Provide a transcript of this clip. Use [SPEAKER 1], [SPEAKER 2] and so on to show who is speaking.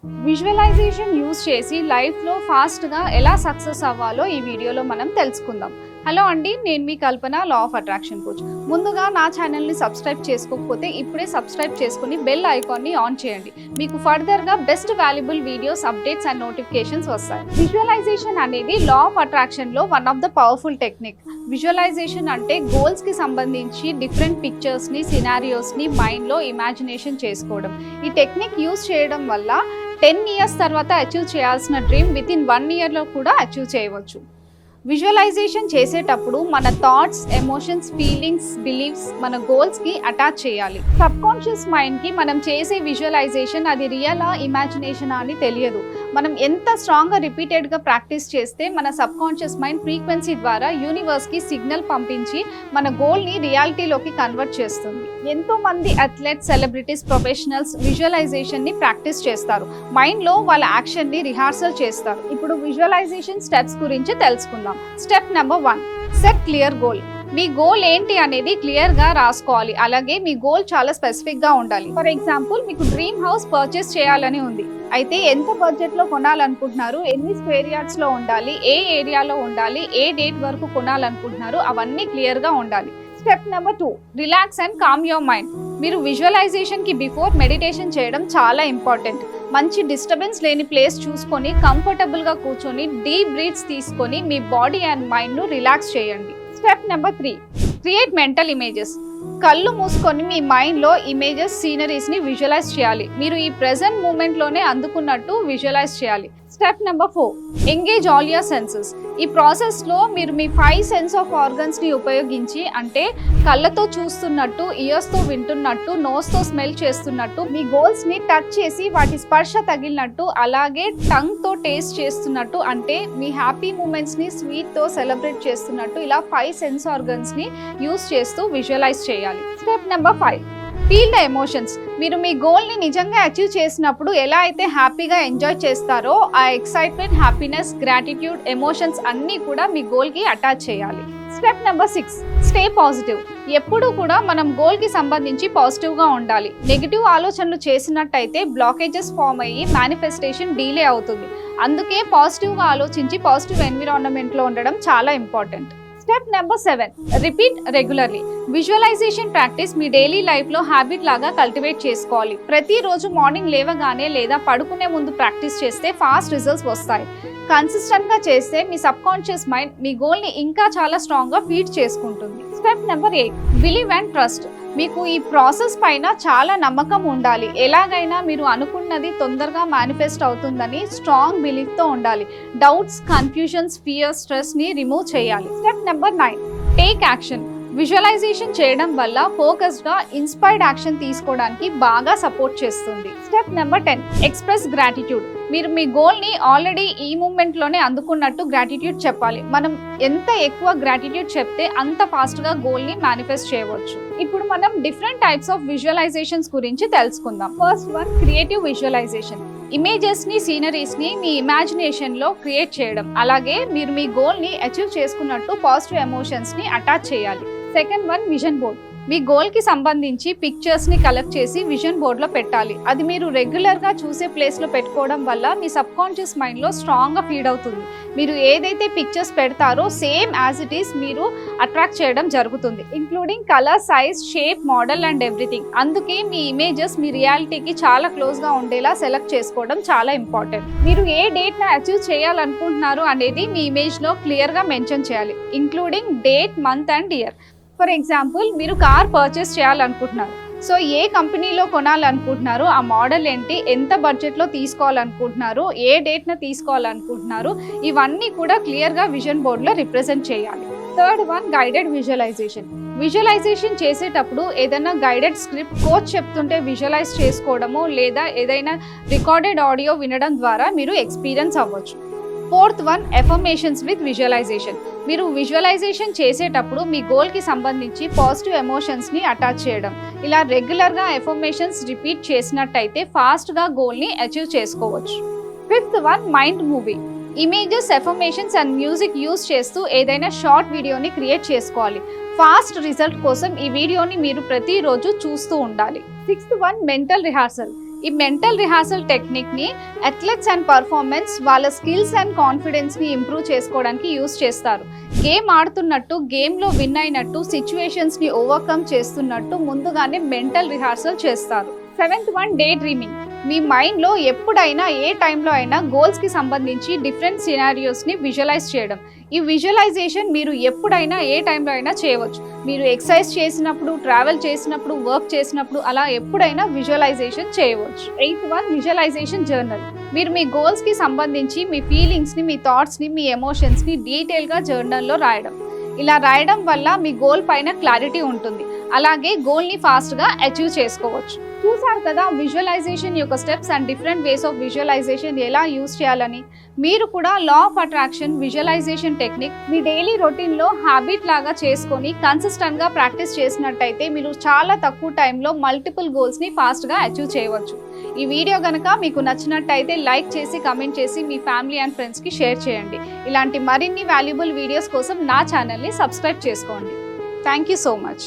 [SPEAKER 1] Visualisation use చేసి లైఫ్లో ఫాస్ట్గా ఎలా సక్సెస్ అవ్వాలో ఈ వీడియోలో మనం తెలుసుకుందాం. హలో అండి, నేను మీ కల్పన, లా ఆఫ్ అట్రాక్షన్ కోచ్. ముందుగా నా ఛానల్ని సబ్స్క్రైబ్ చేసుకోకపోతే ఇప్పుడే సబ్స్క్రైబ్ చేసుకుని బెల్ ఐకాన్ని ఆన్ చేయండి. మీకు ఫర్దర్గా best valuable videos, updates and notifications వస్తాయి. విజువలైజేషన్ అనేది లా ఆఫ్ అట్రాక్షన్లో one of the powerful technique. Visualisation అంటే గోల్స్కి సంబంధించి డిఫరెంట్ పిక్చర్స్ని, సినారియోస్ని మైండ్లో ఇమాజినేషన్ చేసుకోవడం. ఈ టెక్నిక్ యూజ్ చేయడం వల్ల 10 years తర్వాత అచీవ్ చేయాల్సిన డ్రీమ్ విత్ ఇన్ 1 yearలో కూడా అచీవ్ చేయవచ్చు. విజువలైజేషన్ చేసేటప్పుడు మన థాట్స్, ఎమోషన్స్, ఫీలింగ్స్, బిలీఫ్స్ మన గోల్స్కి అటాచ్ చేయాలి. సబ్ కాన్షియస్ మైండ్కి మనం చేసే విజువలైజేషన్ అది రియలా, ఇమాజినేషనా అని తెలియదు. మనం ఎంత స్ట్రాంగ్గా రిపీటెడ్గా ప్రాక్టీస్ చేస్తే మన సబ్ కాన్షియస్ మైండ్ ఫ్రీక్వెన్సీ ద్వారా యూనివర్స్కి సిగ్నల్ పంపించి మన గోల్ని రియాలిటీలోకి కన్వర్ట్ చేస్తుంది. ఎంతో మంది అథ్లెట్స్, సెలబ్రిటీస్, ప్రొఫెషనల్స్ విజువలైజేషన్ని ప్రాక్టీస్ చేస్తారు. మైండ్లో వాళ్ళ యాక్షన్ని రిహార్సల్ చేస్తారు. ఇప్పుడు విజువలైజేషన్ స్టెప్స్ గురించి తెలుసుకుందాం. Step number 1, set clear goal. మీ గోల్ ఏంటి అనేది క్లియర్గా రాసుకోవాలి. అలాగే మీ గోల్ చాలా స్పెసిఫిక్గా ఉండాలి. ఫర్ ఎగ్జాంపుల్, మీకు డ్రీమ్ హౌస్ పర్చేస్ చేయాలని ఉంది. అయితే ఎంత బడ్జెట్లో కొనాలనుకుంటున్నారు, ఎన్ని స్క్వేర్ యార్డ్స్లో ఉండాలి, ఏ ఏరియాలో ఉండాలి, ఏ డేట్ వరకు కొనాలనుకుంటున్నారు, అవన్నీ క్లియర్గా ఉండాలి. Step number 2, relax and calm your mind. మీరు విజువలైజేషన్కి బిఫోర్ మెడిటేషన్ చేయడం చాలా ఇంపార్టెంట్. మంచి డిస్టర్బెన్స్ లేని ప్లేస్ చూసుకొని కంఫర్టబుల్గా కూర్చొని డీప్ బ్రీత్స్ తీసుకొని మీ బాడీ అండ్ మైండ్ను రిలాక్స్ చేయండి. Step number 3, create mental images. కళ్ళు మూసుకొని మీ మైండ్లో ఇమేజెస్, సీనరీస్ని విజువలైజ్ చేయాలి. మీరు ఈ ప్రెజెంట్ మూమెంట్లోనే అందుకున్నట్టు విజువలైజ్ చేయాలి. Step number 4, engage all your senses. ఈ ప్రాసెస్లో మీరు మీ 5 సెన్స్ ఆఫ్ ఆర్గన్స్ని ఉపయోగించి, అంటే కళ్ళతో చూస్తున్నట్టు, ఇయర్స్తో వింటున్నట్టు, నోస్తో స్మెల్ చేస్తున్నట్టు, మీ గోల్స్ని టచ్ చేసి వాటి స్పర్శ తగిలినట్టు, అలాగే టంగ్తో టేస్ట్ చేస్తున్నట్టు, అంటే మీ హ్యాపీ మూమెంట్స్ని స్వీట్తో సెలబ్రేట్ చేస్తున్నట్టు, ఇలా 5 సెన్స్ ఆర్గన్స్ని యూస్ చేస్తూ విజువలైజ్ చేయాలి. Step number 5, feel the emotions. మీరు మీ గోల్ని నిజంగా అచీవ్ చేసినప్పుడు ఎలా అయితే హ్యాపీగా ఎంజాయ్ చేస్తారో, ఆ ఎక్సైట్మెంట్, హ్యాపీనెస్, గ్రాటిట్యూడ్, ఎమోషన్స్ అన్నీ కూడా మీ గోల్కి అటాచ్ చేయాలి. Step number 6, stay positive. ఎప్పుడూ కూడా మనం గోల్కి సంబంధించి పాజిటివ్గా ఉండాలి. నెగిటివ్ ఆలోచనలు చేసినట్టయితే బ్లాకేజెస్ ఫామ్ అయ్యి మేనిఫెస్టేషన్ డిలే అవుతుంది. అందుకే పాజిటివ్గా ఆలోచించి పాజిటివ్ ఎన్విరాన్మెంట్లో ఉండడం చాలా important. Step number 7, repeat regularly. Visualisation practice మీ డైలీ లైఫ్లో హ్యాబిట్ లాగా కల్టివేట్ చేసుకోవాలి. ప్రతిరోజు మార్నింగ్ లేవగానే లేదా పడుకునే ముందు ప్రాక్టీస్ చేస్తే ఫాస్ట్ రిజల్ట్స్ వస్తాయి. కన్సిస్టెంట్గా చేస్తే మీ సబ్ కాన్షియస్ మైండ్ మీ గోల్ని ఇంకా చాలా స్ట్రాంగ్గా ఫీడ్ చేసుకుంటుంది. Step number 8, believe and trust. మీకు ఈ ప్రాసెస్ పైన చాలా నమ్మకం ఉండాలి. ఎలాగైనా మీరు అనుకున్నది తొందరగా మేనిఫెస్ట్ అవుతుందని స్ట్రాంగ్ బిలీఫ్తో ఉండాలి. డౌట్స్, కన్ఫ్యూజన్స్, ఫియర్, స్ట్రెస్ని రిమూవ్ చేయాలి. Step number 9, take action. Visualisation చేయడం వల్ల ఫోకస్డ్గా, ఇన్స్పైర్డ్ యాక్షన్ తీసుకోవడానికి బాగా సపోర్ట్ చేస్తుంది. Step number 10, express gratitude. మీరు మీ గోల్ని ఆల్రెడీ ఈ మూమెంట్లోనే అందుకున్నట్టు గ్రాటిట్యూడ్ చెప్పాలి. మనం ఎంత ఎక్కువ గ్రాటిట్యూడ్ చెప్తే అంత ఫాస్ట్గా గోల్ని మేనిఫెస్ట్ చేయవచ్చు. ఇప్పుడు మనం డిఫరెంట్ టైప్స్ ఆఫ్ విజువలైజేషన్స్ గురించి తెలుసుకుందాం. First one, creative visualisation. ఇమేజెస్ని, సీనరీస్ని మీ ఇమాజినేషన్లో క్రియేట్ చేయడం. అలాగే మీరు మీ గోల్ని అచీవ్ చేసుకున్నట్టు పాజిటివ్ ఎమోషన్స్ని అటాచ్ చేయాలి. Second one, vision board. మీ గోల్కి సంబంధించి పిక్చర్స్ని కలెక్ట్ చేసి విజన్ బోర్డ్లో పెట్టాలి. అది మీరు రెగ్యులర్గా చూసే ప్లేస్లో పెట్టుకోవడం వల్ల మీ సబ్ కాన్షియస్ మైండ్లో స్ట్రాంగ్గా ఫీడ్ అవుతుంది. మీరు ఏదైతే పిక్చర్స్ పెడతారో సేమ్ యాజ్ ఇట్ ఈస్ మీరు అట్రాక్ట్ చేయడం జరుగుతుంది, including colour, size, shape, model and everything. అందుకే మీ ఇమేజెస్ మీ రియాలిటీకి చాలా క్లోజ్గా ఉండేలా సెలెక్ట్ చేసుకోవడం చాలా ఇంపార్టెంట్. మీరు ఏ డేట్ని అచీవ్ చేయాలనుకుంటున్నారు అనేది మీ ఇమేజ్లో క్లియర్గా మెన్షన్ చేయాలి, including date, month and year. For example, మీరు కార్ పర్చేస్ చేయాలనుకుంటున్నారు. సో ఏ కంపెనీలో కొనాలనుకుంటున్నారు, ఆ మోడల్ ఏంటి, ఎంత బడ్జెట్లో తీసుకోవాలనుకుంటున్నారు, ఏ డేట్న తీసుకోవాలనుకుంటున్నారు, ఇవన్నీ కూడా క్లియర్గా విజన్ బోర్డ్లో రిప్రజెంట్ చేయాలి. Third one, guided visualisation. Visualisation చేసేటప్పుడు ఏదైనా గైడెడ్ స్క్రిప్ట్, కోచ్ చెప్తుంటే విజువలైజ్ చేసుకోవడము, లేదా ఏదైనా రికార్డెడ్ ఆడియో వినడం ద్వారా మీరు ఎక్స్పీరియన్స్ అవ్వచ్చు. Fourth one, affirmations with visualisation. మీరు విజువలైజేషన్ చేసేటప్పుడు మీ గోల్కి సంబంధించి పాజిటివ్ ఎమోషన్స్ని అటాచ్ చేయడం. ఇలా రెగ్యులర్గా ఎఫర్మేషన్స్ రిపీట్ చేసినట్టయితే ఫాస్ట్గా గోల్ని అచీవ్ చేసుకోవచ్చు. Fifth one, mind movie. Images, affirmations and music use చేస్తూ ఏదైనా షార్ట్ వీడియోని క్రియేట్ చేసుకోవాలి. ఫాస్ట్ రిజల్ట్ కోసం ఈ వీడియోని మీరు ప్రతిరోజు చూస్తూ ఉండాలి. Sixth one, mental rehearsal. ఈ మెంటల్ రిహార్సల్ టెక్నిక్ని అథ్లెట్స్ అండ్ పర్ఫార్మెన్స్ వాళ్ళ స్కిల్స్ అండ్ కాన్ఫిడెన్స్ని ఇంప్రూవ్ చేసుకోవడానికి యూస్ చేస్తారు. గేమ్ ఆడుతున్నట్టు, గేమ్లో విన్ అయినట్టు, సిచ్యువేషన్స్ని ఓవర్కమ్ చేస్తున్నట్టు ముందుగానే మెంటల్ రిహార్సల్ చేస్తారు. 7th one, day dreaming. మీ మైండ్లో ఎప్పుడైనా ఏ టైంలో అయినా గోల్స్కి సంబంధించి డిఫరెంట్ సినారియోస్ని విజువలైజ్ చేయడం. ఈ విజువలైజేషన్ మీరు ఎప్పుడైనా ఏ టైంలో అయినా చేయవచ్చు. మీరు ఎక్సర్సైజ్ చేసినప్పుడు, ట్రావెల్ చేసినప్పుడు, వర్క్ చేసినప్పుడు అలా ఎప్పుడైనా విజువలైజేషన్ చేయవచ్చు. 8th one, visualisation journal. మీరు మీ గోల్స్కి సంబంధించి మీ ఫీలింగ్స్ని, మీ థాట్స్ని, మీ ఎమోషన్స్ని డీటెయిల్గా జర్నల్లో రాయడం. ఇలా రాయడం వల్ల మీ గోల్ పైన క్లారిటీ ఉంటుంది. అలాగే గోల్ని ఫాస్ట్గా అచీవ్ చేసుకోవచ్చు. చూసారు కదా విజువలైజేషన్ యొక్క steps and different ways of visualisation ఎలా యూజ్ చేయాలని. మీరు కూడా law of attraction visualisation technique మీ డైలీ రొటీన్లో హ్యాబిట్ లాగా చేసుకొని కన్సిస్టెంట్గా ప్రాక్టీస్ చేసినట్టయితే మీరు చాలా తక్కువ టైంలో మల్టిపుల్ గోల్స్ని ఫాస్ట్గా అచీవ్ చేయవచ్చు. ఈ వీడియో కనుక మీకు నచ్చినట్టయితే లైక్ చేసి, కమెంట్ చేసి మీ ఫ్యామిలీ అండ్ ఫ్రెండ్స్కి షేర్ చేయండి. ఇలాంటి మరిన్ని వాల్యుబుల్ వీడియోస్ కోసం నా ఛానల్ని సబ్స్క్రైబ్ చేసుకోండి. Thank you so much.